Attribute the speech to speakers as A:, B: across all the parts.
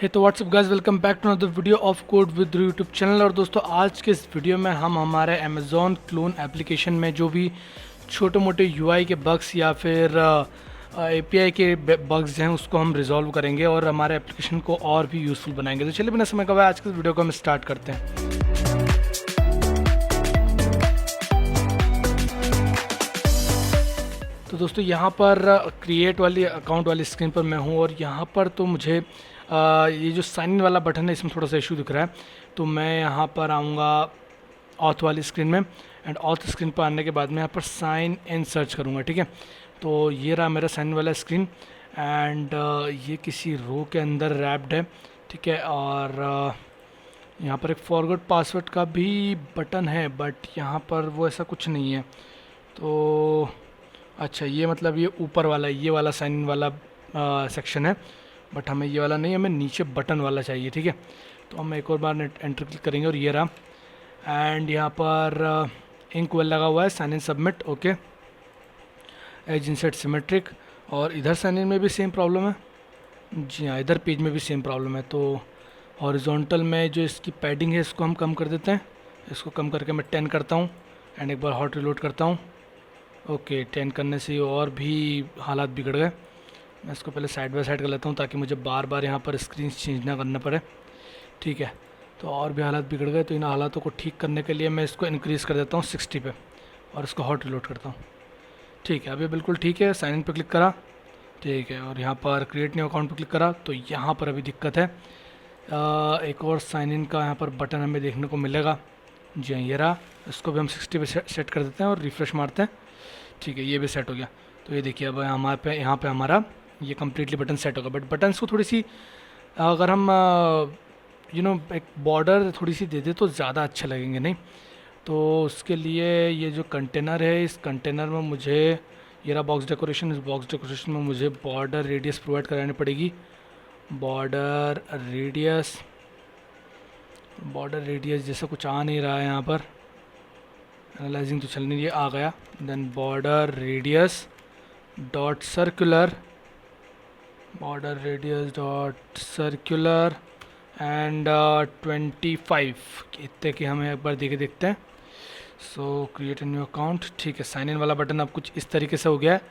A: हे तो what's up guys, welcome back to another video of code with YouTube channel. और दोस्तों, आज के इस वीडियो में हम हमारे अमेज़ॉन क्लोन एप्लीकेशन में जो भी छोटे मोटे यूआई के बग्स या फिर एपीआई के बग्स हैं उसको हम रिजॉल्व करेंगे और हमारे एप्लीकेशन को और भी यूज़फुल बनाएंगे। तो चलिए बिना समय गवाए आज के इस वीडियो को हम स्टार्ट करते हैं। तो दोस्तों, यहाँ पर क्रिएट वाली अकाउंट वाली स्क्रीन पर मैं हूँ और यहाँ पर तो मुझे ये जो साइन इन वाला बटन है इसमें थोड़ा सा इशू दिख रहा है। तो मैं यहाँ पर आऊँगा ऑथ वाली स्क्रीन में, एंड ऑथ स्क्रीन पर आने के बाद मैं यहाँ पर साइन इन सर्च करूँगा। ठीक है, तो ये रहा मेरा साइन इन वाला स्क्रीन, एंड ये किसी रो के अंदर रैप्ड है। ठीक है, और यहाँ पर एक फॉरगॉट पासवर्ड का भी बटन है, बट यहाँ पर वो ऐसा कुछ नहीं है। तो अच्छा, ये मतलब ये ऊपर वाला ये वाला साइन इन वाला सेक्शन है, बट हमें ये वाला नहीं, हमें नीचे बटन वाला चाहिए। ठीक है, तो हम एक और बार एंटर क्लिक करेंगे और ये रहा, एंड यहाँ पर इंक वेल लगा हुआ है, sign in submit. Okay, as insert symmetric, और इधर साइन इन में भी सेम प्रॉब्लम है। जी हाँ, इधर पेज में भी सेम प्रॉब्लम है। तो हॉरिजॉन्टल में जो इसकी पैडिंग है इसको हम कम कर देते हैं। इसको कम करके मैं 10 करता हूँ, एंड एक बार हॉट रिलोड करता हूँ। ओके, 10 करने से और भी हालात बिगड़ गए। मैं इसको पहले साइड बाय साइड कर लेता हूँ ताकि मुझे बार बार यहाँ पर स्क्रीन चेंज ना करना पड़े। ठीक है, तो और भी हालात बिगड़ गए, तो इन हालातों को ठीक करने के लिए मैं इसको इंक्रीज़ कर देता हूँ 60 पे, और इसको हॉट रिलोड करता हूँ। ठीक है, अभी बिल्कुल ठीक है। साइन इन पर क्लिक करा, ठीक है, और यहाँ पर क्रिएट न्यू अकाउंट पर क्लिक करा, तो यहाँ पर अभी दिक्कत है। एक और साइन इन का यहाँ पर बटन हमें देखने को मिलेगा। जी हाँ, ये रहा। इसको भी हम 60 पे सेट कर देते हैं और रिफ़्रेश मारते हैं। ठीक है, ये भी सेट हो गया। तो ये देखिए, अब यहाँ पे हमारा ये कम्प्लीटली बटन सेट होगा। बट बटन्स को थोड़ी सी अगर हम एक बॉर्डर थोड़ी सी दे दे तो ज़्यादा अच्छे लगेंगे, नहीं? तो उसके लिए ये जो कंटेनर है, इस कंटेनर में मुझे ये रहा बॉक्स डेकोरेशन, इस बॉक्स डेकोरेशन में मुझे बॉर्डर रेडियस प्रोवाइड करानी पड़ेगी। बॉर्डर रेडियस जैसा कुछ आ नहीं रहा है यहाँ पर, एनालाइजिंग तो चल नहीं रही, आ गया। Then border radius dot circular and 25 इतने की हमें एक बार देखते हैं। So create a new account. ठीक है, साइन इन वाला बटन अब कुछ इस तरीके से हो गया है,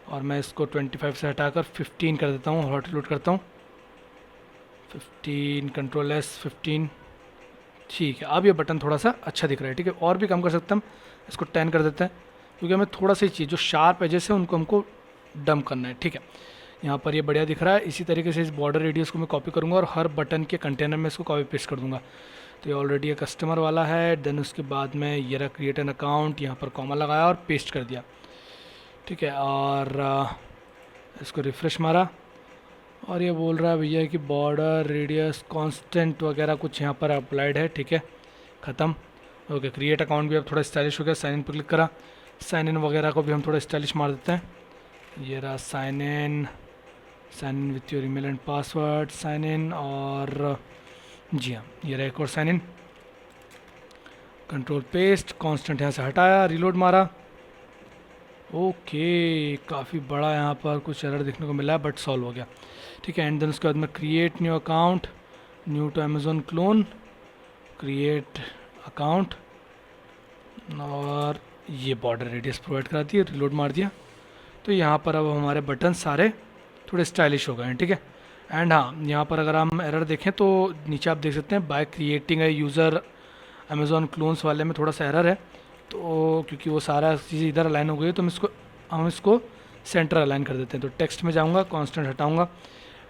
A: और मैं इसको 25 से हटाकर 15 कर देता हूँ, हॉट रिलोड करता हूँ। 15, कंट्रोल एस 15। ठीक है, अब ये बटन थोड़ा सा अच्छा दिख रहा है। ठीक है, और भी कम कर सकते हैं हम, इसको 10 कर देते हैं, क्योंकि हमें थोड़ा सा चीज़ जो शार्प एजेस है उनको हमको डंप करना है। ठीक है, यहाँ पर ये बढ़िया दिख रहा है। इसी तरीके से इस बॉर्डर रेडियस को मैं कॉपी करूँगा और हर बटन के कंटेनर में इसको कॉपी पेस्ट कर दूँगा। तो ये ऑलरेडी ये कस्टमर वाला है। देन उसके बाद में ये रहा क्रिएट एन अकाउंट, यहाँ पर कॉमा लगाया और पेस्ट कर दिया। ठीक है, और इसको रिफ़्रेश मारा, और ये बोल रहा है भैया कि बॉर्डर रेडियस कांस्टेंट वगैरह कुछ यहाँ पर अप्लाइड है। ठीक है, ख़त्म। ओके, क्रिएट अकाउंट भी अब थोड़ा स्टाइलिश हो गया। साइन इन पर क्लिक करा, साइन इन वगैरह को भी हम थोड़ा स्टाइलिश मार देते हैं। ये रहा sign in with your email and password, sign in, और जी हाँ, ये रहा एक और sign in. Control paste, constant यहाँ से हटाया, रिलोड मारा। ओके, काफ़ी बड़ा यहाँ पर कुछ एरर देखने को मिला है, बट सॉल्व हो गया। ठीक है, एंड देन उसके बाद में create new account, new to Amazon clone, create account, और ये बॉर्डर रेडियस प्रोवाइड करा दिया, रिलोड मार दिया। तो यहाँ पर अब हमारे बटन सारे थोड़े स्टाइलिश हो गए हैं। ठीक है, एंड हाँ, यहाँ पर अगर हम एरर देखें तो नीचे आप देख सकते हैं by creating a user Amazon clones वाले में थोड़ा सा एरर है। तो क्योंकि वो सारा चीज़ इधर अलाइन हो गई है, तो हम इसको सेंटर अलाइन कर देते हैं। तो टेक्स्ट में जाऊँगा, कांस्टेंट हटाऊँगा,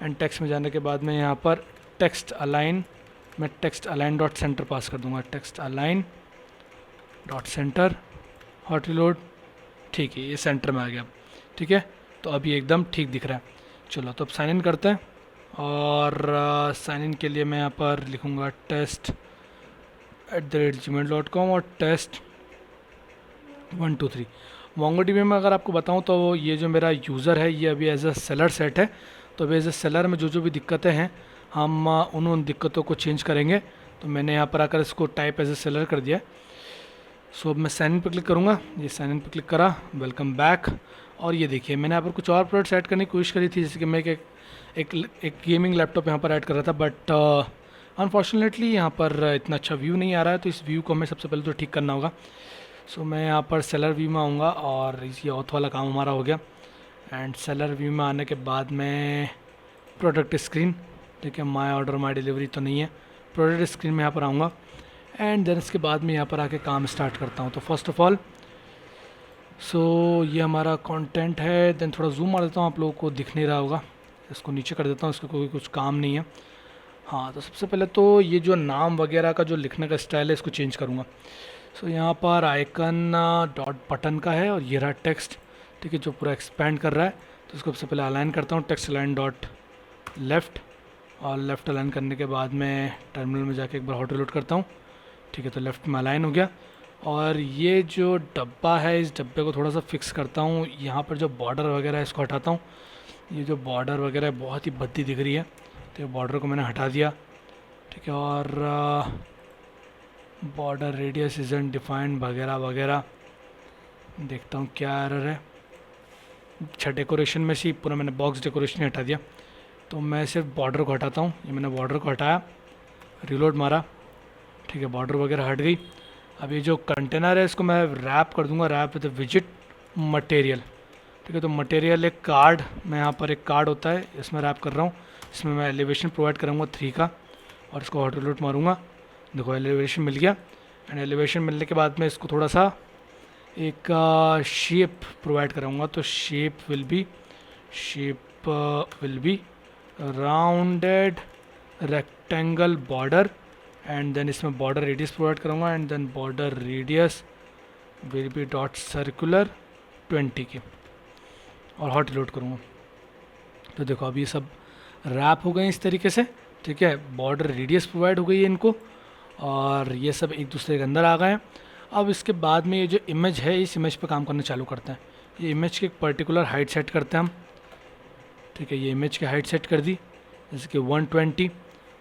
A: एंड टेक्स्ट में जाने के बाद में यहाँ पर टेक्स्ट अलाइन डॉट सेंटर पास कर दूँगा। Text align dot centre, hot reload. ठीक है, ये सेंटर में आ गया। ठीक है, तो अभी एकदम ठीक दिख रहा है। चलो, तो अब साइन इन करते हैं, और साइन इन के लिए मैं यहाँ पर लिखूँगा test@gmail.com और test 1 2 3। MongoDB में अगर आपको बताऊँ तो ये जो मेरा यूज़र है ये अभी एज अ सेलर सेट है। तो अभी एज अ सेलर में जो भी दिक्कतें हैं हम उन दिक्कतों को चेंज करेंगे। तो मैंने यहाँ पर आकर इसको टाइप एज अ सेलर कर दिया। सो अब मैं साइन इन पर क्लिक करूँगा। ये साइन इन पर क्लिक करा, वेलकम बैक। और ये देखिए, मैंने यहाँ पर कुछ और प्रोडक्ट्स ऐड करने की कोशिश करी थी, जैसे कि मैं एक एक गेमिंग लैपटॉप यहाँ पर ऐड कर रहा था, बट अनफॉर्चुनेटली यहाँ पर इतना अच्छा व्यू नहीं आ रहा है, तो इस व्यू को हमें सबसे पहले तो ठीक करना होगा। सो मैं यहाँ पर सेलर व्यू में आऊँगा और ये ऑथ वाला काम हमारा हो गया। एंड सेलर व्यू में आने के बाद में प्रोडक्ट स्क्रीन, ठीक है, माई ऑर्डर माई डिलीवरी तो नहीं है, प्रोडक्ट स्क्रीन में यहाँ पर आऊँगा। एंड देन इसके बाद में यहाँ पर आके काम स्टार्ट करता हूँ। तो फर्स्ट ऑफ ऑल ये हमारा कंटेंट है। देन थोड़ा जूम मार देता हूँ, आप लोगों को दिख नहीं रहा होगा, इसको नीचे कर देता हूँ, इसका कोई कुछ काम नहीं है। हाँ, तो सबसे पहले तो ये जो नाम वगैरह का जो लिखने का स्टाइल है इसको चेंज करूँगा। यहाँ पर आइकन डॉट बटन का है और ये रहा टेक्स्ट, ठीक है, जो पूरा एक्सपेंड कर रहा है। तो इसको सबसे पहले अलाइन करता हूँ, टेक्स्ट अलाइन डॉट लेफ़्ट, और लेफ़्ट अलाइन करने के बाद में टर्मिनल में जाके एक बार हॉट रिलोड करता हूँ, ठीक है, तो लेफ़्ट में अलाइन हो गया। और ये जो डब्बा है, इस डब्बे को थोड़ा सा फिक्स करता हूँ। यहाँ पर जो बॉर्डर वगैरह है इसको हटाता हूँ, ये जो बॉर्डर वगैरह है बहुत ही भद्दी दिख रही है, तो ये बॉर्डर को मैंने हटा दिया, ठीक है। और बॉर्डर रेडियस इज़न्ट डिफाइंड वगैरह वगैरह, देखता हूँ क्या एरर है। अच्छा, डेकोरेशन में से पूरा मैंने बॉक्स डेकोरेशन हटा दिया, तो मैं सिर्फ बॉर्डर को हटाता हूँ। ये मैंने बॉर्डर को हटाया, रिलोड मारा, ठीक है, बॉर्डर वगैरह हट गई। अब ये जो कंटेनर है इसको मैं रैप कर दूंगा, रैप विद विजिट मटेरियल, ठीक है। तो मटेरियल एक कार्ड, मैं यहाँ पर एक कार्ड होता है इसमें रैप कर रहा हूँ। इसमें मैं एलिवेशन प्रोवाइड करूँगा 3 का, और इसको हॉट रिलोड मारूँगा। देखो एलिवेशन मिल गया। एंड एलिवेशन मिलने के बाद में इसको थोड़ा सा एक शेप प्रोवाइड कराऊँगा। तो shape will be rounded rectangle border, and then इसमें बॉर्डर रेडियस प्रोवाइड करूँगा। And then border radius will be dot circular 20 की, और हॉट रिलोड करूँगा। तो देखो अब ये सब रैप हो गए इस तरीके से, ठीक है। बॉर्डर रेडियस प्रोवाइड हो गई है इनको, और ये सब एक दूसरे के अंदर आ गए हैं। अब इसके बाद में ये जो इमेज है, इस इमेज पे काम करना चालू करते हैं। ये इमेज की एक पर्टिकुलर हाइट सेट करते हैं हम, ठीक है। ये इमेज की हाइट सेट कर दी, जैसे कि 120,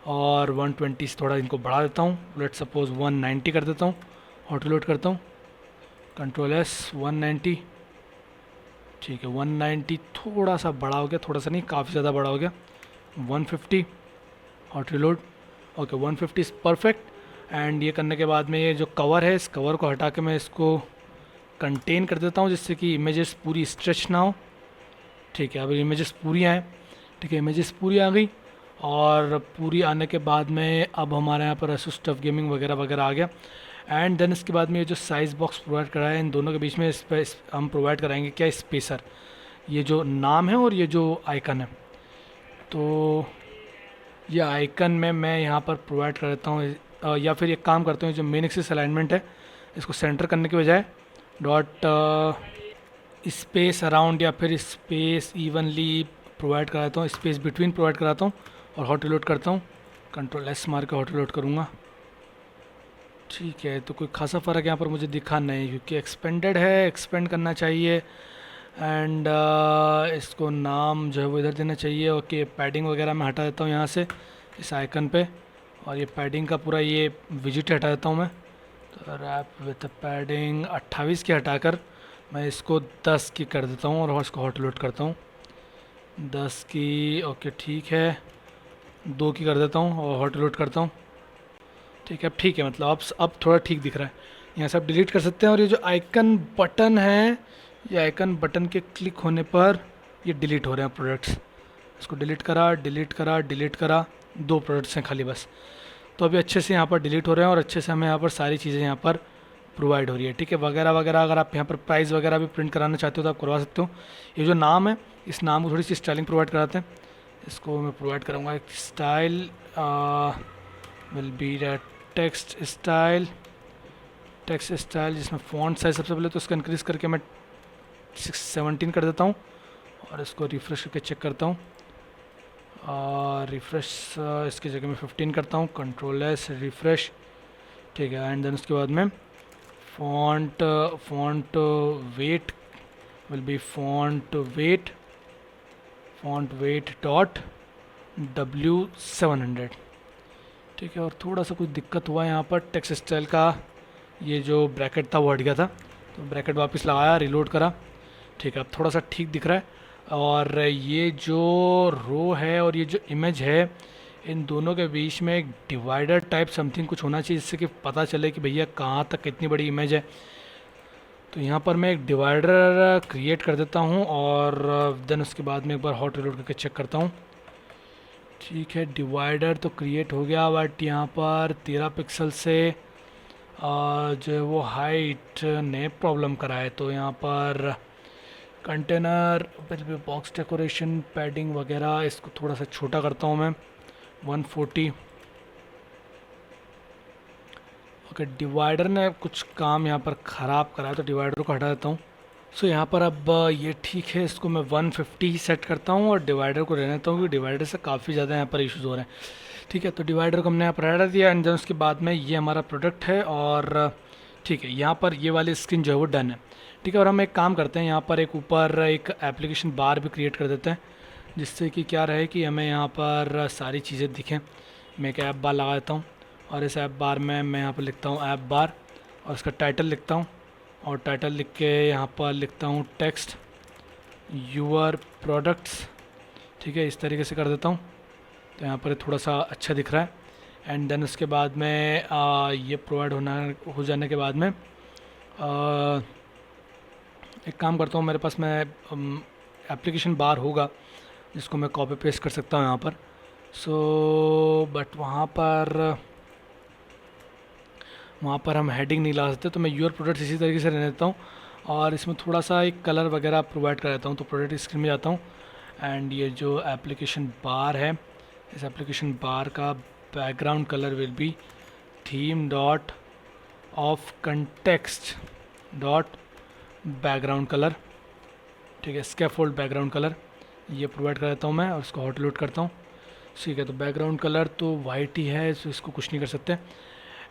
A: और 120 से थोड़ा इनको बढ़ा देता हूँ, लेट सपोज 190 कर देता हूँ। हॉट रिलोड करता हूँ, कंट्रोल एस, 190, ठीक है। 190 थोड़ा सा बड़ा हो गया, थोड़ा सा नहीं, काफ़ी ज़्यादा बड़ा हो गया। 150, hot reload, okay, 150 is perfect. And ये करने के बाद में ये जो कवर है, इस कवर को हटा के मैं इसको कंटेन कर देता हूँ, जिससे कि इमेजेस पूरी स्ट्रेच ना हो, ठीक है। अब इमेजेस पूरी आए, ठीक है, इमेजेस पूरी आ गई। और पूरी आने के बाद में अब हमारे यहाँ पर एसुस टफ गेमिंग वगैरह वगैरह आ गया। एंड देन इसके बाद में ये जो साइज़ बॉक्स प्रोवाइड करा है, इन दोनों के बीच में हम प्रोवाइड कराएंगे क्या, स्पेसर, ये जो नाम है और ये जो आइकन है। तो ये आइकन में मैं यहाँ पर प्रोवाइड कर देता हूँ, या फिर एक काम करता हूँ, जो मेन एक्सिस अलाइनमेंट है इसको सेंटर करने के बजाय डॉट स्पेस अराउंड या फिर स्पेस इवनली प्रोवाइड कराता हूँ, स्पेस बिटवीन प्रोवाइड कराता हूँ, और हॉट रिलोड करता हूँ। कंट्रोल एस मार के हॉट रिलोड करूँगा, ठीक है। तो कोई खासा फ़र्क यहाँ पर मुझे दिखा नहीं, क्योंकि एक्सपेंडेड है, एक्सपेंड करना चाहिए। एंड इसको नाम जो है वो इधर देना चाहिए। ओके, पैडिंग वगैरह मैं हटा देता हूँ यहाँ से इस आइकन पे, और ये पैडिंग का पूरा ये विजिट हटा देता हूँ मैं। तो रैप विद पैडिंग 28 की हटाकर मैं इसको 10 की कर देता हूँ, और इसको हॉट रिलोड करता हूँ 10 की, ओके ठीक है, 2 की कर देता हूँ और हॉट रिलोड करता हूँ, ठीक है। अब ठीक है, मतलब अब थोड़ा ठीक दिख रहा है। यहाँ से आप डिलीट कर सकते हैं। और ये जो आइकन बटन है, ये आइकन बटन के क्लिक होने पर ये डिलीट हो रहे हैं प्रोडक्ट्स। इसको डिलीट करा, डिलीट करा, डिलीट करा, 2 प्रोडक्ट्स हैं खाली बस। तो अभी अच्छे से यहाँ पर डिलीट हो रहे हैं, और अच्छे से हमें यहाँ पर सारी चीज़ें यहाँ पर प्रोवाइड हो रही है, ठीक है, वगैरह वगैरह। अगर आप यहाँ पर प्राइस वगैरह भी प्रिंट कराना चाहते हो तो आप करवा सकते हो। ये जो नाम है, इस नाम को थोड़ी सी स्टाइलिंग प्रोवाइड कराते हैं। इसको मैं प्रोवाइड करूँगा एक style, will be text style, जिसमें फ़ॉन्ट साइज सबसे पहले तो इसका इंक्रीज़ करके मैं 17 कर देता हूँ, और इसको रिफ़्रेश करके चेक करता हूँ। रिफ़्रेश इसकी जगह मैं 15 करता हूँ, कंट्रोल एस, रिफ़्रेश, ठीक है। एंड देन उसके बाद में font weight will be font weight dot W700, ठीक है। और थोड़ा सा कुछ दिक्कत हुआ यहाँ पर, टेक्स्ट स्टाइल का ये जो ब्रैकेट था वो हट गया था, तो ब्रैकेट वापस लगाया, रिलोड करा, ठीक है। अब थोड़ा सा ठीक दिख रहा है। और ये जो रो है और ये जो इमेज है, इन दोनों के बीच में एक डिवाइडर टाइप समथिंग कुछ होना चाहिए, जिससे कि पता चले कि भैया कहाँ तक कितनी बड़ी इमेज है। तो यहाँ पर मैं एक डिवाइडर क्रिएट कर देता हूँ और देन उसके बाद में एक बार हॉट रिलोड करके चेक करता हूँ। ठीक है, डिवाइडर तो क्रिएट हो गया, बट यहाँ पर 13 पिक्सल से जो है वो हाइट ने प्रॉब्लम करा है। तो यहाँ पर कंटेनर बॉक्स डेकोरेशन पैडिंग वगैरह इसको थोड़ा सा छोटा करता हूँ मैं, 140। ओके, डिवाइडर ने कुछ काम यहाँ पर ख़राब करा है तो डिवाइडर को हटा देता हूँ। सो यहाँ पर अब ये ठीक है, इसको मैं 150 ही सेट करता हूँ और डिवाइडर को रहने देता हूँ, क्योंकि डिवाइडर से काफ़ी ज़्यादा यहाँ पर इश्यूज़ हो रहे हैं। ठीक है, तो डिवाइडर को हमने यहाँ पर हटा दिया एंड देन उसके बाद में ये हमारा प्रोडक्ट है और ठीक है, यहाँ पर ये वाली स्क्रीन जो है वो डन है। ठीक है, और हम एक काम करते हैं, यहाँ पर एक ऊपर एक एप्लीकेशन बार भी क्रिएट कर देते हैं, जिससे कि क्या रहे कि हमें यहाँ पर सारी चीज़ें दिखें। मैं एक ऐप बार लगा देता हूँ और इस ऐप बार में मैं यहाँ पर लिखता हूँ ऐप बार और इसका टाइटल लिखता हूँ और टाइटल लिख के यहाँ पर लिखता हूँ टेक्स्ट यूर प्रोडक्ट्स। ठीक है, इस तरीके से कर देता हूँ तो यहाँ पर थोड़ा सा अच्छा दिख रहा है। एंड देन उसके बाद में ये प्रोवाइड हो जाने के बाद में एक काम करता हूँ, मेरे पास में एप्लीकेशन बार होगा जिसको मैं कॉपी पेस्ट कर सकता हूँ यहाँ पर। बट वहाँ पर हम हेडिंग नहीं ला सकते, तो मैं यूर प्रोडक्ट्स इसी तरीके से रहने देता हूँ और इसमें थोड़ा सा एक कलर वगैरह प्रोवाइड कर देता हूँ। तो प्रोडक्ट स्क्रीन में जाता हूँ एंड ये जो एप्लीकेशन बार है, इस एप्लीकेशन बार का background colour will be theme dot of context dot background colour. ठीक है, स्कैफोल्ड बैकग्राउंड कलर ये प्रोवाइड कर देता हूँ मैं और इसको हॉट लोड करता हूँ। ठीक है, तो बैकग्राउंड कलर तो वाइट ही है, तो इसको कुछ नहीं कर सकते।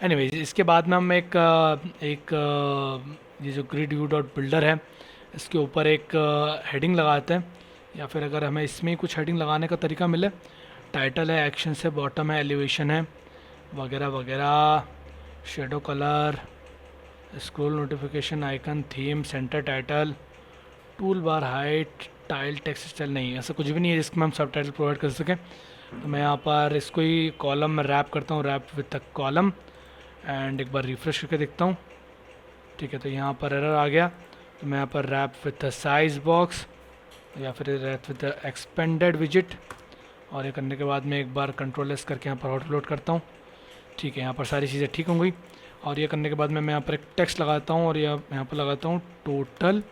A: एनीवेज, इसके बाद में हम ये जो ग्रिड व्यू डॉट बिल्डर है इसके ऊपर एक हेडिंग लगाते हैं, या फिर अगर हमें इसमें ही कुछ हेडिंग लगाने का तरीका मिले, टाइटल है, एक्शन है, बॉटम है, एलिवेशन है वगैरह वगैरह, shadow colour, scroll notification icon, theme, centre title, tool bar height, tile, text style, नहीं ऐसा कुछ भी नहीं है जिसमें हम सब टाइटल प्रोवाइड कर सकें। तो मैं यहाँ पर इसको ही कॉलम में रैप करता हूँ, wrap with the column, and एक बार रिफ्रेश करके देखता हूँ। ठीक है, तो यहाँ पर एरर आ गया, तो मैं यहाँ पर wrap with the sized box या फिर रैप विद द एक्सपेंडेड विजिट, और ये करने के बाद मैं एक बार कंट्रोल एस करके यहाँ पर हॉट लोड करता हूँ। ठीक है, यहाँ पर सारी चीज़ें ठीक हो गई और ये करने के बाद में मैं यहाँ पर एक टेक्स्ट लगाता हूँ और यहाँ पर लगाता हूँ टोटल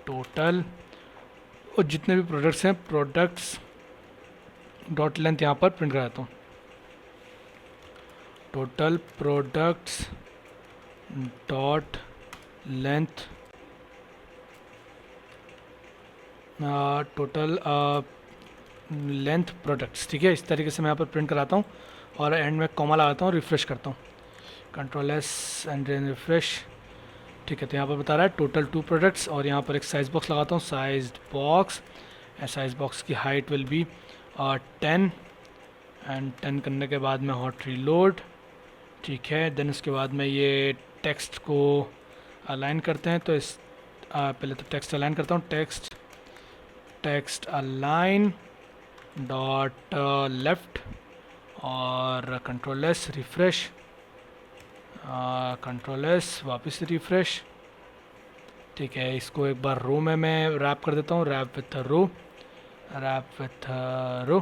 A: टोटल और जितने भी प्रोडक्ट्स हैं, प्रोडक्ट्स डॉट लेंथ यहाँ पर प्रिंट कराता हूँ, total products dot length, total length products. ठीक है, इस तरीके से मैं यहाँ पर प्रिंट कराता हूँ और एंड में कॉमा लगाता हूँ, रिफ्रेश करता हूँ, कंट्रोल एस एंड रिफ्रेश। ठीक है, तो यहाँ पर बता रहा है टोटल 2 प्रोडक्ट्स और यहाँ पर एक साइज बॉक्स लगाता हूँ, size box, and size box की हाइट विल बी 10 एंड 10 करने के बाद में हॉट रीलोड। ठीक है, देन उसके बाद में ये टेक्स्ट को अलाइन करते हैं, तो इस पहले तो टेक्स्ट अलाइन करता हूँ, टेक्स्ट अलाइन डॉट लेफ्ट और control S refresh, control S वापस से रिफ्रेश। ठीक है, इसको एक बार रो में मैं रैप कर देता हूँ, wrap with row, wrap with row.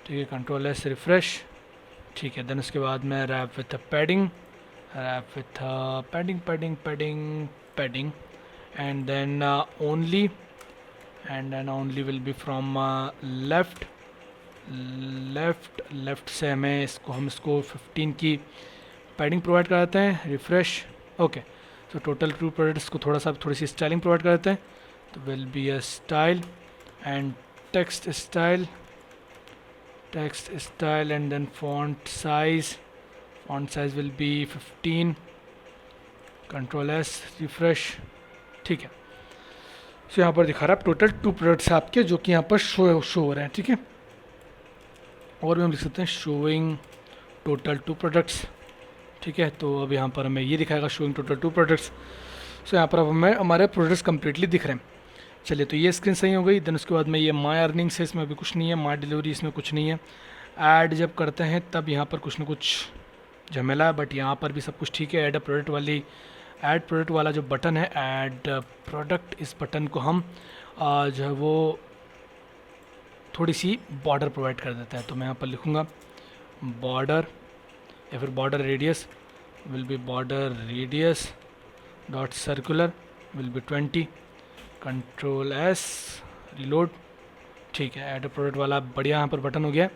A: ठीक है, कंट्रोल एस रिफ्रेश। ठीक है, देन उसके बाद मैं wrap with padding, wrap with padding and then only will be from left से हम इसको 15 की पैडिंग प्रोवाइड कर देते हैं, रिफ्रेश। ओके, तो टोटल 2 प्रोडक्ट्स को थोड़ी सी स्टाइलिंग प्रोवाइड कर देते हैं, तो will be a style and text style and then font size will be 15, control S refresh. ठीक है, तो यहाँ पर दिखा रहा है टोटल 2 प्रोडक्ट्स आपके जो कि यहाँ पर शो हो रहे हैं। ठीक है, और भी हम लिख सकते हैं शोइंग टोटल 2 प्रोडक्ट्स। ठीक है, तो अब यहाँ पर हमें ये दिखाएगा शोइंग टोटल 2 प्रोडक्ट्स। सो यहाँ पर अब हमें हमारे प्रोडक्ट्स कम्प्लीटली दिख रहे हैं। चलिए, तो ये स्क्रीन सही हो गई। देन उसके बाद में ये माई अर्निंग्स है, इसमें अभी कुछ नहीं है। माई डिलीवरी, इसमें कुछ नहीं है। ऐड जब करते हैं तब यहाँ पर कुछ ना कुछ झमेला है, बट यहाँ पर भी सब कुछ ठीक है। ऐड प्रोडक्ट वाली, ऐड प्रोडक्ट वाला जो बटन है, ऐड प्रोडक्ट, इस बटन को हम जो है वो थोड़ी सी बॉर्डर प्रोवाइड कर देते हैं। तो मैं यहाँ पर लिखूँगा बॉर्डर, या फिर border radius will be border radius dot circular will be 20, control S, reload. ठीक है, ऐड प्रोडक्ट वाला बढ़िया यहाँ पर बटन हो गया।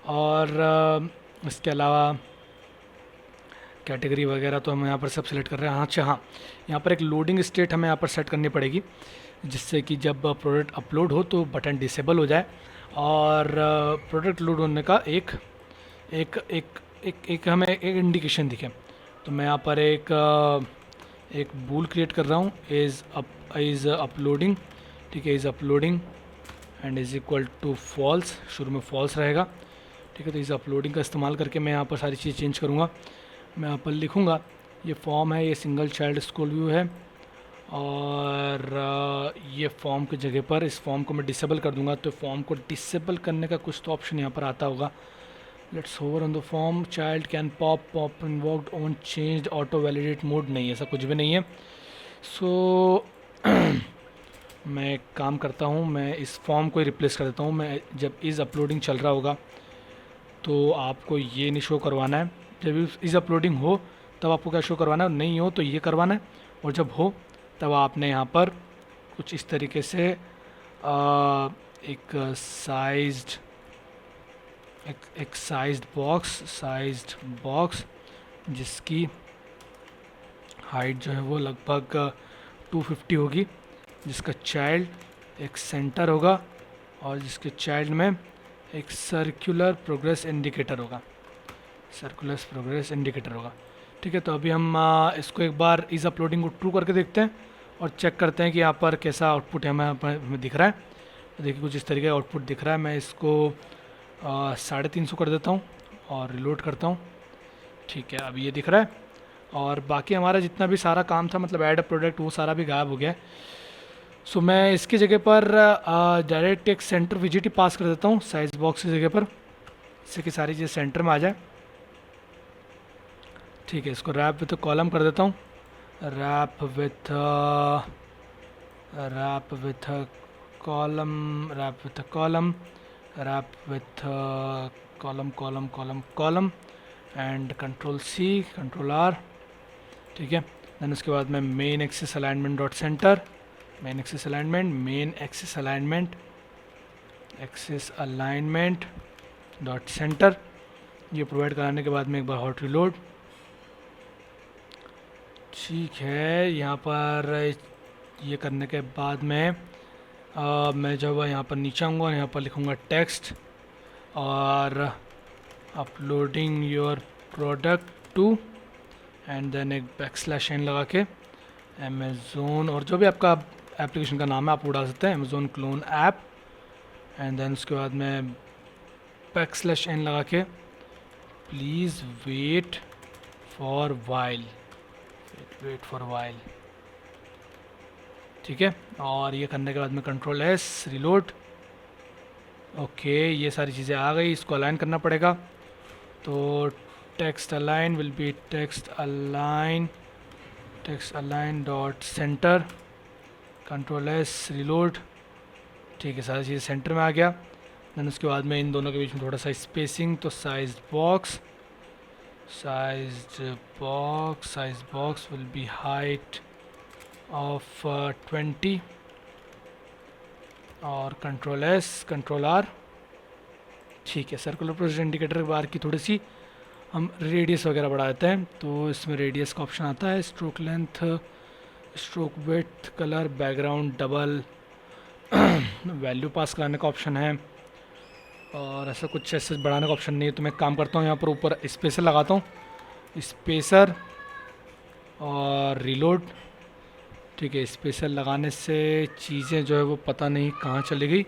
A: और इसके अलावा कैटेगरी वगैरह तो हम यहाँ पर सब सिलेक्ट कर रहे हैं। हाँ, अच्छा, हाँ, यहाँ पर एक लोडिंग स्टेट हमें यहाँ पर सेट करनी पड़ेगी, जिससे कि जब प्रोडक्ट अपलोड हो तो बटन डिसेबल हो जाए। और प्रोडक्ट लोड होने का एक एक एक एक एक हमें एक इंडिकेशन दिखे। तो मैं यहाँ पर एक बूल क्रिएट कर रहा हूँ, इज़ अपलोडिंग। ठीक है, is uploading and is equal to false, शुरू में फॉल्स रहेगा। ठीक है, तो इज़ अपलोडिंग का इस्तेमाल करके मैं यहाँ पर सारी चीज़ चेंज करूँगा। मैं यहाँ पर लिखूँगा ये फॉर्म है, ये सिंगल चाइल्ड स्कूल व्यू है, और ये फॉर्म की जगह पर इस फॉर्म को मैं डिसेबल कर दूंगा। तो फॉर्म को डिसेबल करने का कुछ तो ऑप्शन यहाँ पर आता होगा। Let's hover on the form, child can pop invoked on changed auto validate mode, नहीं, ऐसा कुछ भी नहीं है। सो मैं एक काम करता हूँ, मैं इस फॉर्म को ही रिप्लेस कर देता हूँ। मैं जब इज़ अपलोडिंग चल रहा होगा तो आपको ये नहीं शो करवाना है। जब इज़ अपलोडिंग हो तब आपको क्या शो करवाना है, नहीं हो तो ये करवाना है, और जब हो तब आपने यहाँ पर कुछ इस तरीके से एक साइज्ड बॉक्स जिसकी हाइट जो है वो लगभग 250 होगी, जिसका चाइल्ड एक सेंटर होगा, और जिसके चाइल्ड में एक सर्कुलर प्रोग्रेस इंडिकेटर होगा। ठीक है, तो अभी हम इसको एक बार इस अपलोडिंग को ट्रू करके देखते हैं और चेक करते हैं कि यहाँ पर कैसा आउटपुट हमें दिख रहा है। तो देखिए, कुछ इस तरीके का आउटपुट दिख रहा है। मैं इसको 350 कर देता हूँ और रिलोड करता हूँ। ठीक है, अब ये दिख रहा है, और बाकी हमारा जितना भी सारा काम था, मतलब ऐड अ प्रोडक्ट, वो सारा भी गायब हो गया है। सो मैं इसकी जगह पर डायरेक्ट एक सेंटर विजिट पास कर देता हूँ साइज बॉक्स की जगह पर, जिससे कि सारी चीज़ सेंटर में आ जाए। ठीक है, इसको रैप विथ कॉलम कर देता हूँ, wrap with column and control C, control R. ठीक है, देन उसके बाद में main axis alignment dot center, main axis alignment dot center, ये प्रोवाइड कराने के बाद में एक बार हॉट रिलोड। ठीक है, यहाँ पर ये करने के बाद में मैं जब यहाँ पर नीचे आऊँगा और यहाँ पर लिखूँगा टेक्स्ट और uploading your product to, and then एक बैकस्लैश n लगा के अमेज़ोन, और जो भी आपका एप्लीकेशन का नाम है आप उड़ा सकते हैं, Amazon clone app. And then उसके बाद में बैकस्लैश n लगा के प्लीज़ वेट फॉर वाइल। ठीक है, और ये करने के बाद में कंट्रोल एस, रिलोड। ओके, ये सारी चीज़ें आ गई, इसको अलाइन करना पड़ेगा। तो text align will be text align dot centre, control S, reload. ठीक है, सारी चीज़ें सेंटर में आ गया। देन उसके बाद में इन दोनों के बीच में थोड़ा सा स्पेसिंग, तो size box will be height of 20, और कंट्रोल एस, कंट्रोल आर। ठीक है, सर्कुलर प्रोसेस इंडिकेटर बार की थोड़ी सी हम रेडियस वगैरह बढ़ा देते हैं। तो इसमें रेडियस का ऑप्शन आता है, stroke length, stroke width, colour, background, double, value pass कराने का ऑप्शन है, और ऐसा कुछ ऐसे बढ़ाने का ऑप्शन नहीं है। तो मैं काम करता हूँ, यहाँ पर ऊपर स्पेसर लगाता हूँ, स्पेसर और रिलोड। ठीक है, स्पेसर लगाने से चीज़ें जो है वो पता नहीं कहाँ चली गई।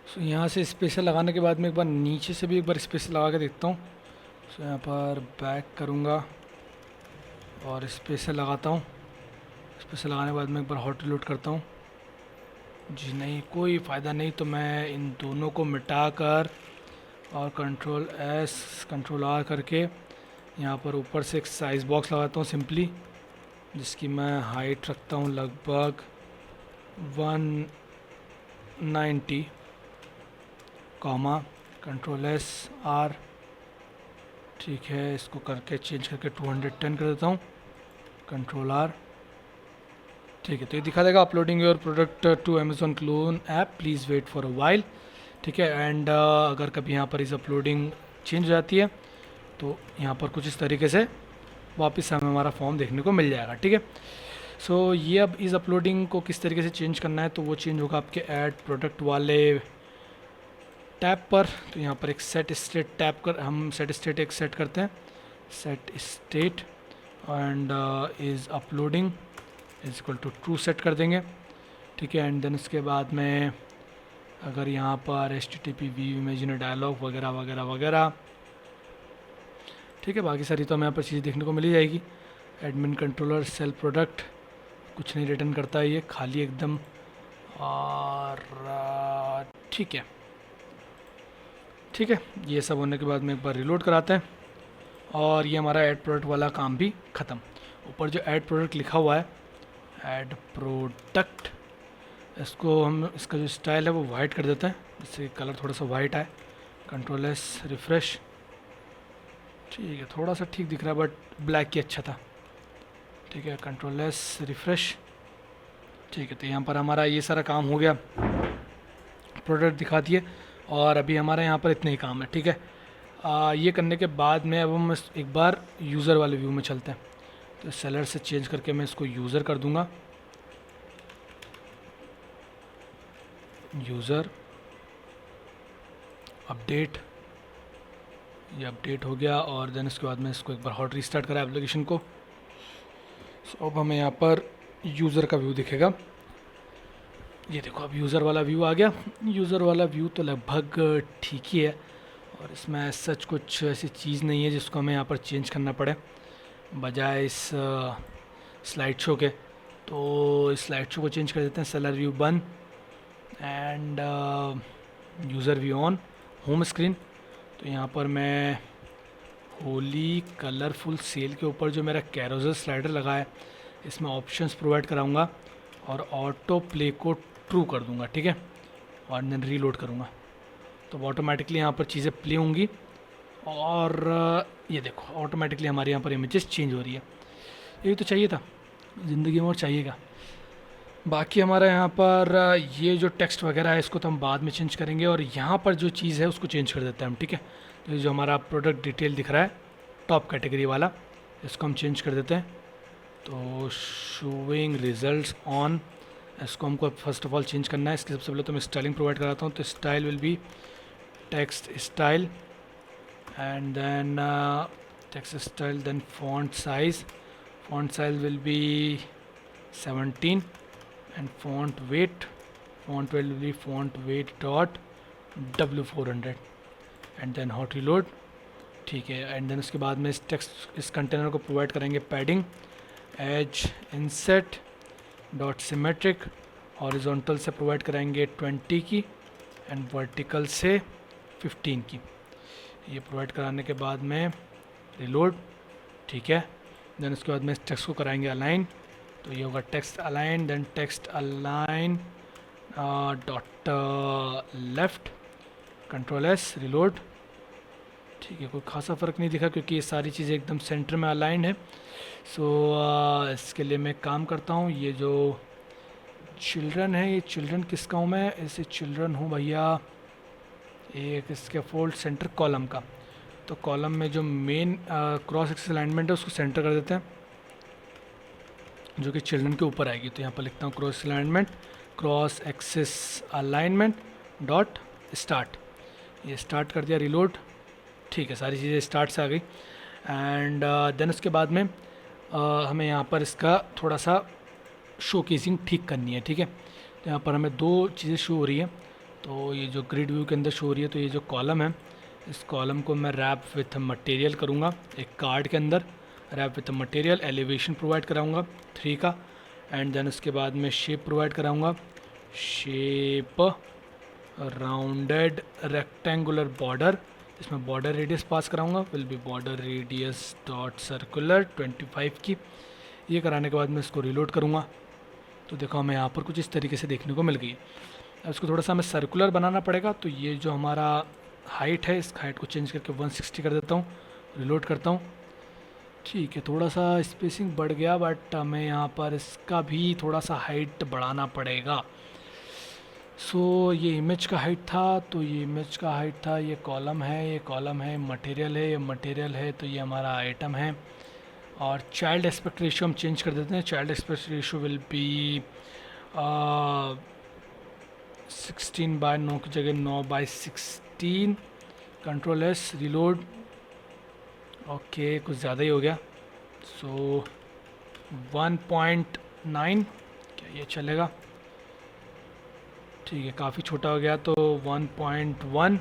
A: सो यहाँ से स्पेसर लगाने के बाद में एक बार नीचे से भी एक बार स्पेसर लगा के देखता हूँ। यहाँ पर बैक करूँगा और स्पेसर लगाता हूँ। इस पर से लगाने के बाद मैं एक बार हॉट रिलोड करता हूँ। जी नहीं, कोई फ़ायदा नहीं, तो मैं इन दोनों को मिटा कर और कंट्रोल एस कंट्रोल आर करके यहाँ पर ऊपर से एक साइज़ बॉक्स लगाता हूँ सिंपली, जिसकी मैं हाइट रखता हूँ लगभग 190, कॉमा कंट्रोल एस आर। ठीक है, इसको करके चेंज करके 210 कर देता हूँ, कंट्रोल आर। ठीक है, तो ये दिखा देगा uploading your product to Amazon clone app, please wait for a while. ठीक है, एंड अगर कभी यहाँ पर इस अपलोडिंग चेंज हो जाती है तो यहाँ पर कुछ इस तरीके से वापस हमें हमारा फॉर्म देखने को मिल जाएगा। ठीक है, सो ये अब इस अपलोडिंग को किस तरीके से चेंज करना है, तो वो चेंज होगा आपके ऐड प्रोडक्ट वाले टैब पर। तो यहाँ पर एक सेट स्टेट टैब कर हम सेट स्टेट एक सेट करते हैं, set state and is uploading is equal to true set कर देंगे। ठीक है, एंड देन उसके बाद में अगर यहाँ पर H T T P V imagine dialog वगैरह वगैरह वगैरह, ठीक है, बाकी सारी तो हमें यहाँ पर चीज़ देखने को मिल ही जाएगी। एडमिन कंट्रोलर सेल प्रोडक्ट कुछ नहीं रिटर्न करता है, ये खाली एकदम। और ठीक है, ठीक है, ये सब होने के बाद में एक बार रिलोड कराते हैं और ये हमारा ऐड प्रोडक्ट वाला काम भी ख़त्म। ऊपर जो ऐड प्रोडक्ट लिखा हुआ है, ऐड प्रोडक्ट, इसको हम इसका जो स्टाइल है वो वाइट कर देते हैं, जिससे कलर थोड़ा सा वाइट आए। Control S refresh. ठीक है, थोड़ा सा ठीक दिख रहा है बट ब्लैक ही अच्छा था। ठीक है, कंट्रोल एस रिफ़्रेश। ठीक है, तो यहाँ पर हमारा ये सारा काम हो गया, प्रोडक्ट दिखा दिए, और अभी हमारे यहाँ पर इतने ही काम है। ठीक है, ये करने के बाद में अब हम एक बार यूज़र वाले व्यू में चलते हैं। तो सेलर से चेंज करके मैं इसको यूज़र कर दूँगा, यूज़र अपडेट। ये अपडेट हो गया और देन उसके बाद में इसको एक बार हॉट रीस्टार्ट करा एप्लीकेशन को। सो अब हमें यहाँ पर यूज़र का व्यू दिखेगा। ये देखो, अब यूज़र वाला व्यू आ गया। यूज़र वाला व्यू तो लगभग ठीक ही है, और इसमें सच कुछ ऐसी चीज़ नहीं है जिसको हमें यहाँ पर चेंज करना पड़े बजाय इस स्लाइड शो के। तो इस स्लाइड शो को चेंज कर देते हैं, सेलर व्यू बन end user view on, home screen. तो यहाँ पर मैं होली कलरफुल सेल के ऊपर जो मेरा कैरोजल स्लाइडर लगा है, इसमें ऑप्शंस प्रोवाइड कराऊंगा और ऑटो प्ले को ट्रू कर दूंगा। ठीक है, और देन रीलोड करूँगा तो ऑटोमेटिकली यहाँ पर चीज़ें प्ले होंगी, और ये देखो ऑटोमेटिकली हमारे यहाँ पर इमेजेस चेंज हो रही है। यही तो चाहिए था ज़िंदगी में, और चाहिएगा। बाकी हमारा यहाँ पर ये जो टेक्स्ट वगैरह है इसको तो हम बाद में चेंज करेंगे, और यहाँ पर जो चीज़ है उसको चेंज कर देते हैं हम। ठीक है, तो ये जो हमारा प्रोडक्ट डिटेल दिख रहा है टॉप कैटेगरी वाला, इसको हम चेंज कर देते हैं। तो शोइंग रिजल्ट्स ऑन, इसको हमको फर्स्ट ऑफ ऑल चेंज करना है। इसके सबसे पहले तो मैं स्टाइलिंग प्रोवाइड कराता हूँ। तो style will be text style and then text style, then font size will be 17 and font weight will be font weight dot w400 and then hot reload। ठीक है, एंड देन उसके बाद में इस text इस कंटेनर को provide करेंगे padding edge insets dot symmetric, horizontal से प्रोवाइड कराएंगे 20 की एंड वर्टिकल से 15 की। ये प्रोवाइड कराने के बाद में रिलोड। ठीक है, देन उसके बाद में इस टेक्स्ट को कराएंगे अलाइन। तो ये होगा text align, then text align dot left, control S reload. ठीक है, कोई खासा फ़र्क नहीं दिखा क्योंकि ये सारी चीज़ें एकदम सेंटर में अलाइंड है। सो इसके लिए मैं काम करता हूँ। ये जो चिल्ड्रन है, ये चिल्ड्रन किसका हूँ मैं? ऐसे चिल्ड्रन हूँ भैया एक इसके फोल्ड सेंटर कॉलम का। तो कॉलम में जो मेन क्रॉस एक्सिस अलाइनमेंट है उसको सेंटर कर देते हैं, जो कि चिल्ड्रन के ऊपर आएगी। तो यहाँ पर लिखता हूँ cross axis alignment dot start. ये स्टार्ट कर दिया, रिलोड। ठीक है, सारी चीज़ें स्टार्ट से आ गई। एंड देन उसके बाद में हमें यहाँ पर इसका थोड़ा सा शोकेसिंग ठीक करनी है। ठीक है, तो यहाँ पर हमें दो चीज़ें शो हो रही है। तो ये जो ग्रिड व्यू के अंदर शो हो रही है, तो ये जो कॉलम है, इस कॉलम को मैं रैप विथ मटेरियल करूँगा एक कार्ड के अंदर। Wrap with material elevation provide कराऊंगा 3 का, एंड देन उसके बाद में शेप प्रोवाइड कराऊंगा, शेप राउंडेड रेक्टेंगुलर बॉर्डर, इसमें बॉर्डर रेडियस पास कराऊंगा, will be border radius dot circular 25 की। ये कराने के बाद मैं इसको रिलोड करूँगा तो देखो हमें यहाँ पर कुछ इस तरीके से देखने को मिल गई। अब इसको थोड़ा सा हमें सर्कुलर बनाना पड़ेगा, तो ये जो हमारा हाइट है इस हाइट को चेंज करके 160 कर देता हूँ, रिलोड करता हूँ। ठीक है, थोड़ा सा स्पेसिंग बढ़ गया बट हमें यहाँ पर इसका भी थोड़ा सा हाइट बढ़ाना पड़ेगा। सो ये इमेज का हाइट था, तो ये इमेज का हाइट था, ये कॉलम है, ये कॉलम है, मटेरियल है, ये मटेरियल है, तो ये हमारा आइटम है। और चाइल्ड एस्पेक्ट रेशियो हम चेंज कर देते हैं, child aspect ratio will be 16/9 की जगह 9/16। Control S, reload. ओके, कुछ ज़्यादा ही हो गया, सो 1.9 क्या ये चलेगा? ठीक है, काफ़ी छोटा हो गया तो 1.1।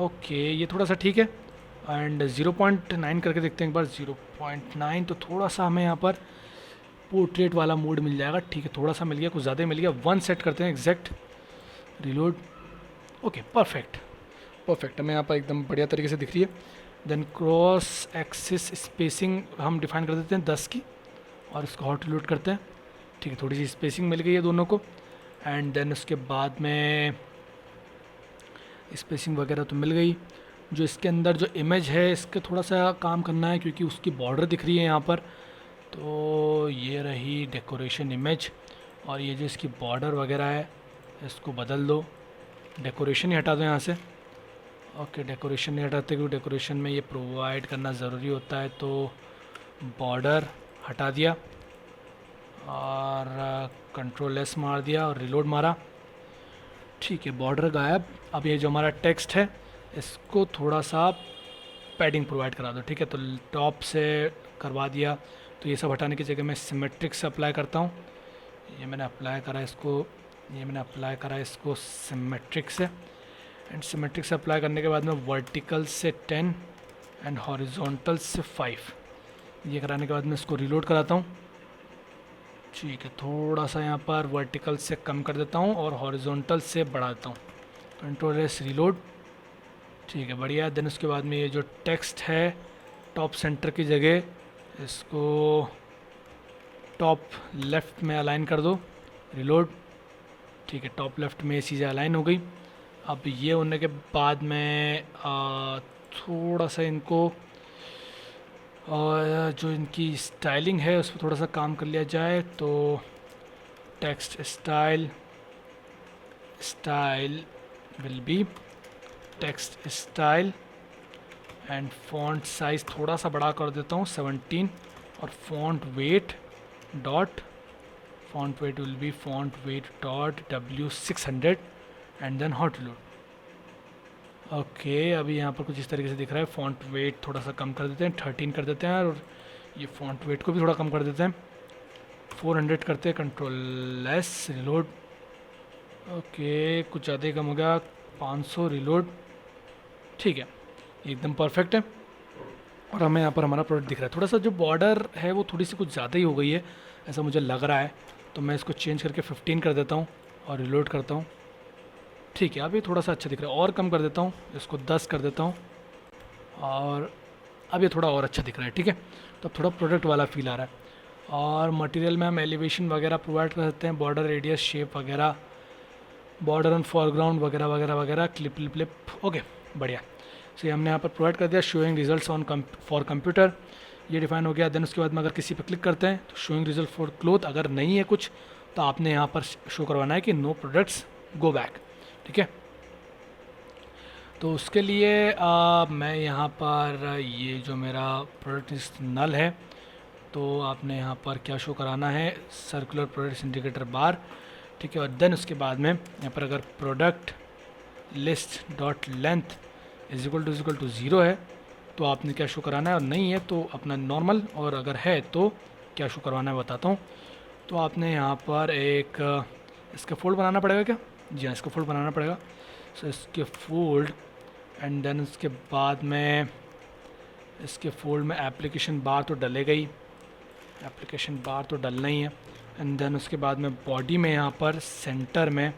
A: ओके, ये थोड़ा सा ठीक है। एंड 0.9 करके देखते हैं एक बार, 0.9, तो थोड़ा सा हमें यहाँ पर पोर्ट्रेट वाला मोड मिल जाएगा। ठीक है, थोड़ा सा मिल गया, कुछ ज़्यादा ही मिल गया। 1 सेट करते हैं exact, reload. Okay, perfect perfect, हमें यहाँ पर एकदम बढ़िया तरीके से दिख रही है। देन क्रॉस एक्सिस स्पेसिंग हम डिफाइन कर देते हैं 10 की, और इसको हॉट रिलोड करते हैं। ठीक है, थोड़ी सी स्पेसिंग मिल गई है दोनों को। एंड देन उसके बाद में स्पेसिंग वगैरह तो मिल गई। जो इसके अंदर जो इमेज है इसके थोड़ा सा काम करना है, क्योंकि उसकी बॉर्डर दिख रही है यहाँ पर। तो ये रही डेकोरेशन इमेज, और ये जो इसकी बॉर्डर वगैरह है इसको बदल दो, डेकोरेशन ही हटा दो यहाँ से। ओके, डेकोरेशन नहीं हटाते क्योंकि डेकोरेशन में ये प्रोवाइड करना ज़रूरी होता है, तो बॉर्डर हटा दिया और कंट्रोल एस मार दिया और रिलोड मारा। ठीक है, बॉर्डर गायब। अब ये जो हमारा टेक्स्ट है इसको थोड़ा सा पैडिंग प्रोवाइड करा दो। ठीक है, तो टॉप से करवा दिया, तो ये सब हटाने की जगह मैं सिमेट्रिक से अप्लाई करता हूँ। ये मैंने अप्लाई करा इसको, ये मैंने अप्लाई करा इसको सिमेट्रिक से। एंड सिमेट्रिक से अप्लाई करने के बाद में वर्टिकल से 10 एंड हॉरिजॉन्टल से 5, ये कराने के बाद मैं इसको रिलोड कराता हूँ। ठीक है, थोड़ा सा यहाँ पर वर्टिकल से कम कर देता हूँ और हॉरिजॉन्टल से बढ़ा देता हूँ, कंट्रोल एस, रिलोड। ठीक है, बढ़िया। देन उसके बाद में ये जो टेक्स्ट है टॉप सेंटर की जगह इसको टॉप लेफ़्ट में अलाइन कर दो, रिलोड। ठीक है, टॉप लेफ़्ट में ये चीज़ें अलाइन हो गई। अब ये होने के बाद में थोड़ा सा इनको और जो इनकी स्टाइलिंग है उस पर थोड़ा सा काम कर लिया जाए। तो text style, style will be text style, and font size थोड़ा सा बड़ा कर देता हूँ 17, और font weight will be font weight dot W600 and then hot reload. Okay, अभी यहाँ पर कुछ इस तरीके से दिख रहा है। फॉन्ट वेट थोड़ा सा कम कर देते हैं, 13 कर देते हैं, और ये फॉन्ट वेट को भी थोड़ा कम कर देते हैं, 400 करते हैं, कंट्रोल एस, रिलोड। ओके, कुछ ज़्यादा ही कम हो गया, 500, रिलोड। ठीक है, एकदम परफेक्ट है। और हमें यहाँ पर हमारा प्रोडक्ट दिख रहा है। थोड़ा सा जो बॉर्डर है वो थोड़ी सी कुछ ज़्यादा ही हो गई है, ऐसा मुझे लग रहा है, तो मैं इसको चेंज करके 15 कर देता हूँ और रिलोड करता हूँ। ठीक है, अब ये थोड़ा सा अच्छा दिख रहा है, और कम कर देता हूँ, इसको 10 कर देता हूँ, और अब ये थोड़ा और अच्छा दिख रहा है। ठीक है, तो अब थोड़ा प्रोडक्ट वाला फील आ रहा है। और मटेरियल में हम एलिवेशन वगैरह प्रोवाइड कर सकते हैं, बॉर्डर रेडियस, शेप वगैरह, बॉर्डर ऑन फॉरग्राउंड वगैरह वगैरह वगैरह, क्लिप क्लिप क्लिप। ओके, बढ़िया। सो हमने यहाँ पर प्रोवाइड कर दिया showing results on for computer, ये डिफाइन हो गया। देन उसके बाद में अगर किसी पर क्लिक करते हैं तो शोइंग रिजल्ट फॉर क्लोथ, अगर नहीं है कुछ तो आपने यहाँ पर शो करवाना है कि नो प्रोडक्ट्स गो बैक। ठीक है, तो उसके लिए मैं यहाँ पर ये जो मेरा प्रोडक्ट नल है, तो आपने यहाँ पर क्या शो कराना है, सर्कुलर प्रोडक्ट इंडिकेटर बार। ठीक है, और देन उसके बाद में यहाँ पर अगर product list dot length is equal to 0 है तो आपने क्या शो कराना है, और नहीं है तो अपना नॉर्मल, और अगर है तो क्या शो करवाना है बताता हूँ। तो आपने यहाँ पर एक इसका फोल्ड बनाना पड़ेगा क्या? जी हाँ, इसका फोल्ड बनाना पड़ेगा। सो इसके फोल्ड, एंड देन उसके बाद में इसके फोल्ड में एप्लीकेशन बार तो डलेगा ही, एप्लीकेशन बार तो डलना ही है। एंड देन उसके बाद में बॉडी में यहाँ पर सेंटर में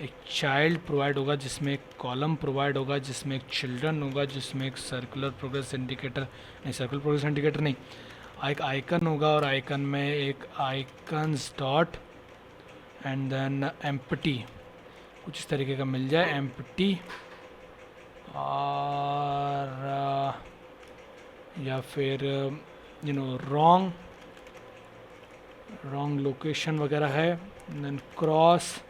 A: एक चाइल्ड प्रोवाइड होगा, जिसमें एक कॉलम प्रोवाइड होगा, जिसमें एक चिल्ड्रन होगा, जिसमें एक सर्कुलर प्रोग्रेस इंडिकेटर, नहीं सर्कुलर प्रोग्रेस इंडिकेटर नहीं, एक आइकन होगा, और आइकन में एक icons dot and then empty, कुछ इस तरीके का मिल जाए एम्प्टी, और या फिर रॉन्ग लोकेशन वगैरह है, देन क्रॉस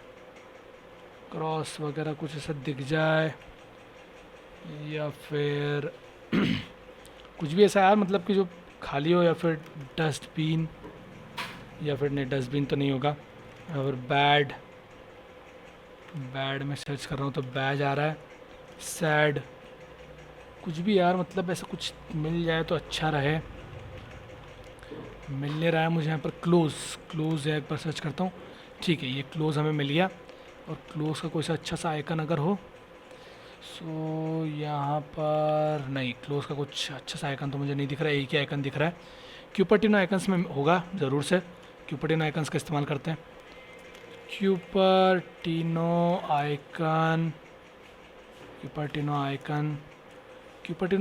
A: वगैरह कुछ ऐसा दिख जाए, या फिर कुछ भी ऐसा यार, मतलब कि जो खाली हो, या फिर डस्टबिन, या फिर नहीं डस्टबिन तो नहीं होगा, या फिर बैड में सर्च कर रहा हूँ तो बैज आ रहा है, सैड, कुछ भी यार, मतलब ऐसा कुछ मिल जाए तो अच्छा रहे। मिल नहीं रहा है मुझे यहाँ पर। क्लोज़ है, एक बार सर्च करता हूँ। ठीक है, ये क्लोज़ हमें मिल गया, और क्लोज़ का कोई सा अच्छा सा आइकन अगर हो, सो यहाँ पर नहीं, क्लोज़ का कुछ अच्छा सा आइकन तो मुझे नहीं दिख रहा है, एक ही आइकन दिख रहा है। क्यूपर्टिनो आइकन्स में होगा ज़रूर से, क्यूपर्टिनो आइकन्स का इस्तेमाल करते हैं। क्यूपर्टिनो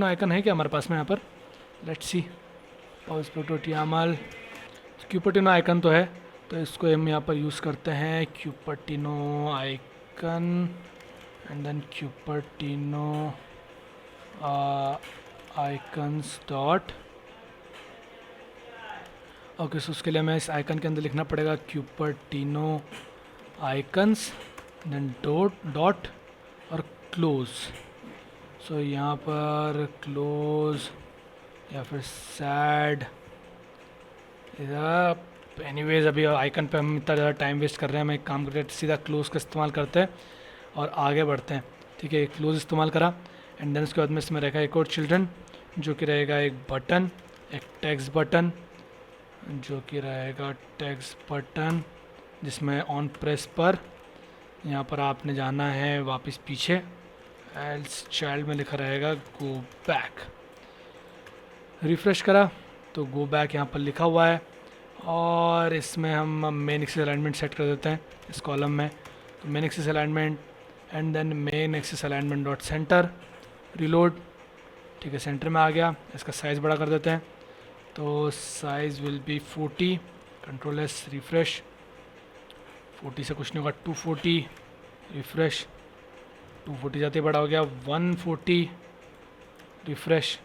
A: आइकन है क्या हमारे पास में यहाँ पर? Let's see. पाउस प्रोटोटियामल क्यूपर्टिनो आइकन तो है, तो इसको हम यहाँ पर यूज़ करते हैं, Cupertino icon and then Cupertino icons dot. Okay, so उसके लिए हमें इस आइकन के अंदर लिखना पड़ेगा क्यूपर्टिनो आइकन्स देन डॉट और क्लोज़। सो यहाँ पर क्लोज़ या फिर सैड, एनीवेज अभी आइकन पे हम इतना ज़्यादा टाइम वेस्ट कर रहे हैं, हम एक काम करते हैं, सीधा क्लोज़ का इस्तेमाल करते हैं और आगे बढ़ते हैं। ठीक है, क्लोज़ इस्तेमाल करा, एंड देन उसके बाद में इसमें रहेगा एक और चिल्ड्रन, जो कि रहेगा एक बटन, एक टेक्स्ट बटन, जो कि रहेगा टेक्स्ट बटन, जिसमें ऑन प्रेस पर यहाँ पर आपने जाना है वापस पीछे, एल्स चाइल्ड में लिखा रहेगा गो बैक। रिफ़्रेश करा तो गो बैक यहाँ पर लिखा हुआ है, और इसमें हम मेन एक्सिस अलाइनमेंट सेट कर देते हैं इस कॉलम में। तो main axis alignment and then main axis alignment dot center, reload. ठीक है, सेंटर में आ गया। इसका साइज़ बड़ा कर देते हैं, तो size will be 40, control S refresh. 40 से कुछ नहीं होगा, 240 रिफ़्रेश, 240 जाते ही बड़ा हो गया, 140 रिफ़्रेश।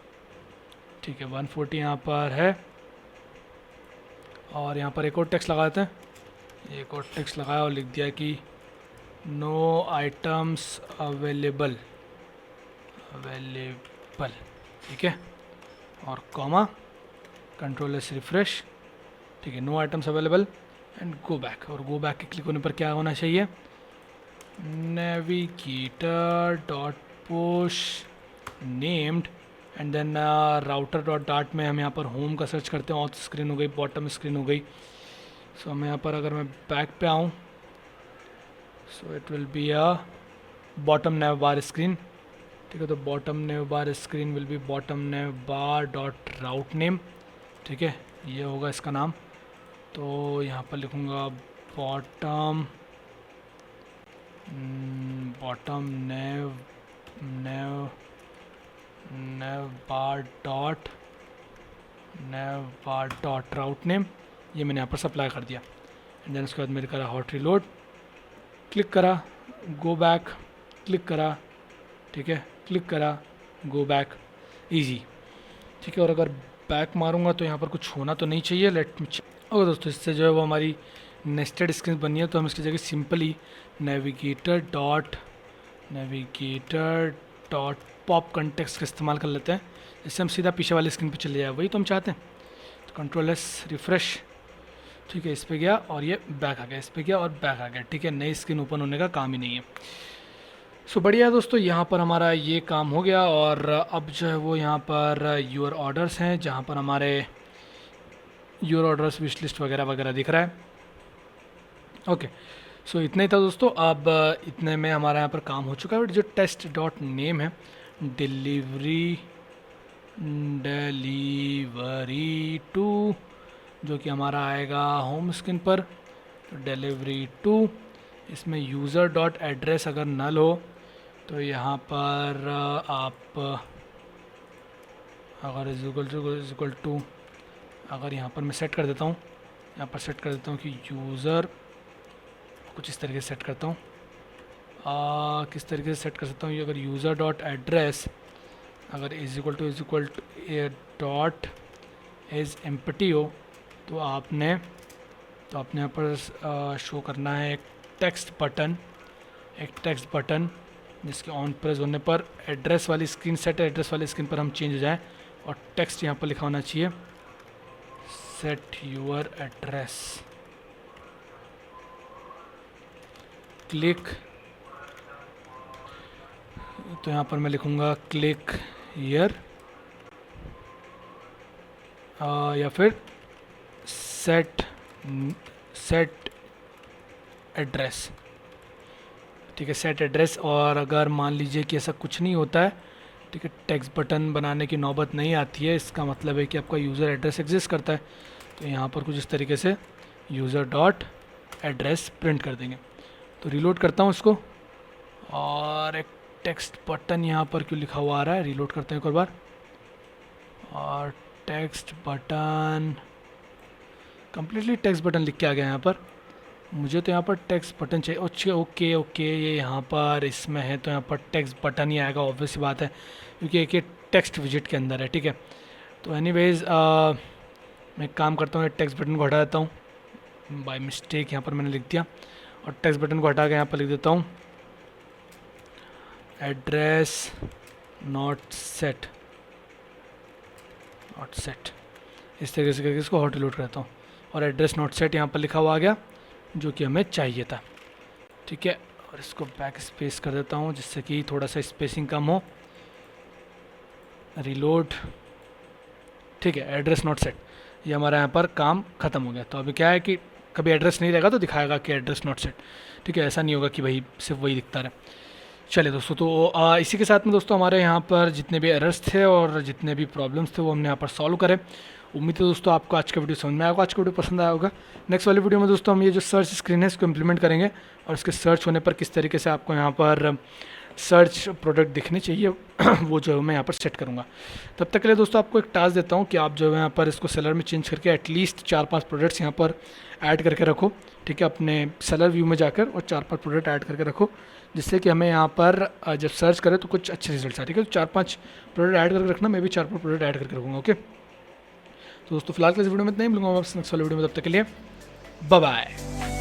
A: ठीक है, 140 यहाँ पर है, और यहाँ पर एक और टेक्स्ट लगा देते हैं। एक और टेक्स्ट लगाया और लिख दिया कि नो आइटम्स अवेलेबल। ठीक है, और कॉमा, कंट्रोल एस रिफ़्रेश। ठीक है, no items available and go back. और गो बैक के क्लिक होने पर क्या होना चाहिए? Navigator dot push named and then router dot dot में हम यहाँ पर होम का सर्च करते हैं। ऑथ स्क्रीन हो गई, बॉटम स्क्रीन हो गई। सो मैं यहाँ पर अगर मैं बैक पे आऊँ, so it will be a bottom naive bar screen. ठीक है, तो bottom naive bar screen will be bottom naive bar dot route name. ठीक है, ये होगा इसका नाम। तो यहाँ पर लिखूँगा बॉटम नेव बार डॉट राउट नेम, ये मैंने यहाँ पर सप्लाई कर दिया। एंड देन उसके बाद मेरे करा हॉट रिलोड, क्लिक करा, गो बैक, क्लिक करा, ठीक है, क्लिक करा, गो बैक, इजी। ठीक है, और अगर बैक मारूंगा तो यहाँ पर कुछ होना तो नहीं चाहिए। Let me check. और दोस्तों, इससे जो है वो हमारी नेस्टेड स्क्रीन बनी है, तो हम इसकी जगह simply navigator dot pop context का इस्तेमाल कर लेते हैं, इससे हम सीधा पीछे वाली स्क्रीन पे चले जाए। वही तो हम चाहते हैं। तो कंट्रोल एस रिफ़्रेश। ठीक है, इस पे गया और ये बैक आ गया, इस पे गया और बैक आ गया। ठीक है, नई स्क्रीन ओपन होने का काम ही नहीं है। सो बढ़िया दोस्तों, यहाँ पर हमारा ये काम हो गया, और अब जो है वो यहाँ पर योर ऑर्डर्स हैं, जहाँ पर हमारे योर ऑर्डर्स विश लिस्ट वगैरह वगैरह दिख रहा है। ओके, सो इतना ही था दोस्तों। अब इतने में हमारा यहाँ पर काम हो चुका है। जो टेस्ट डॉट नेम है, डिलीवरी टू जो कि हमारा आएगा होम स्क्रीन पर। तो डिलीवरी टू, इसमें यूज़र डॉट एड्रेस अगर नल हो तो यहाँ पर आप अगर इज इक्वल टू अगर यहाँ पर मैं सेट कर देता हूँ, यहाँ पर सेट कर देता हूँ कि यूज़र, कुछ इस तरीके से सेट करता हूँ। किस तरीके से सेट कर सकता हूँ, ये अगर यूज़र डॉट एड्रेस अगर is equal to A dot is empty हो तो आपने यहाँ पर शो करना है एक टेक्स्ट बटन जिसके ऑन प्रेस होने पर एड्रेस वाली स्क्रीन, सेट एड्रेस वाली स्क्रीन पर हम चेंज हो जाए और टेक्स्ट यहाँ पर लिखा होना चाहिए सेट यूर एड्रेस। क्लिक, तो यहाँ पर मैं लिखूँगा क्लिक हियर या फिर सेट एड्रेस। ठीक है, सेट एड्रेस। और अगर मान लीजिए कि ऐसा कुछ नहीं होता है, ठीक है, टेक्स्ट बटन बनाने की नौबत नहीं आती है, इसका मतलब है कि आपका यूज़र एड्रेस एग्जिस्ट करता है। तो यहाँ पर कुछ इस तरीके से यूज़र डॉट एड्रेस प्रिंट कर देंगे। तो रीलोड करता हूँ इसको, और एक टेक्स्ट बटन यहाँ पर क्यों लिखा हुआ आ रहा है, रीलोड करते हैं एक और बार। और text button, completely text button लिख के आ गया यहाँ पर। मुझे तो यहाँ पर टेक्स्ट बटन चाहिए। अच्छा, ओके, ये यहाँ पर इसमें है तो यहाँ पर टेक्स्ट बटन ही आएगा, ऑब्वियस सी बात है, क्योंकि एक ये टेक्स्ट विजिट के अंदर है। ठीक है, तो एनीवेज मैं काम करता हूँ, टेक्स्ट बटन को हटा देता हूँ, बाय मिस्टेक यहाँ पर मैंने लिख दिया। और टेक्स्ट बटन को हटा के यहाँ पर लिख देता हूँ एड्रेस नॉट सेट, इस तरीके से करके इसको हॉट रिलोड करता हूँ। और एड्रेस नॉट सेट यहाँ पर लिखा हुआ आ गया, जो कि हमें चाहिए था। ठीक है, और इसको बैक स्पेस कर देता हूँ जिससे कि थोड़ा सा स्पेसिंग कम हो। रीलोड, ठीक है, एड्रेस नॉट सेट, ये हमारा यहाँ पर काम ख़त्म हो गया। तो अभी क्या है कि कभी एड्रेस नहीं रहेगा तो दिखाएगा कि एड्रेस नॉट सेट। ठीक है, ऐसा नहीं होगा कि भाई सिर्फ वही दिखता रहे। चलिए दोस्तों, तो इसी के साथ में दोस्तों हमारे यहाँ पर जितने भी एरर्स थे और जितने भी प्रॉब्लम्स थे वो हमने यहाँ पर सॉल्व करे। उम्मीद है दोस्तों आपको आज का वीडियो समझ में आएगा, आज का वीडियो पसंद आया होगा। नेक्स्ट वाली वीडियो में दोस्तों हम ये जो सर्च स्क्रीन है इसको इम्प्लीमेंट करेंगे और इसके सर्च होने पर किस तरीके से आपको यहाँ पर सर्च प्रोडक्ट दिखने चाहिए वो जो है मैं यहाँ पर सेट करूँगा। तब तक के लिए दोस्तों आपको एक टास्क देता हूँ कि आप जो है यहाँ पर इसको सेलर में चेंज करके एटलीस्ट 4-5 प्रोडक्ट्स यहाँ पर ऐड करके रखो। ठीक है, अपने सेलर व्यू में जाकर और 4-5 प्रोडक्ट ऐड करके रखो, जिससे कि हमें यहाँ पर जब सर्च करें तो कुछ अच्छे रिजल्ट्स आए। ठीक है, तो 4-5 प्रोडक्ट ऐड करके रखना, मैं भी 4-5 प्रोडक्ट ऐड करके रखूँगा। ओके, तो दोस्तों फिलहाल के इस वीडियो में इतना ही, मिलूंगा वापस नेक्स्ट वाले वीडियो में। तब तक के लिए बाय बाय।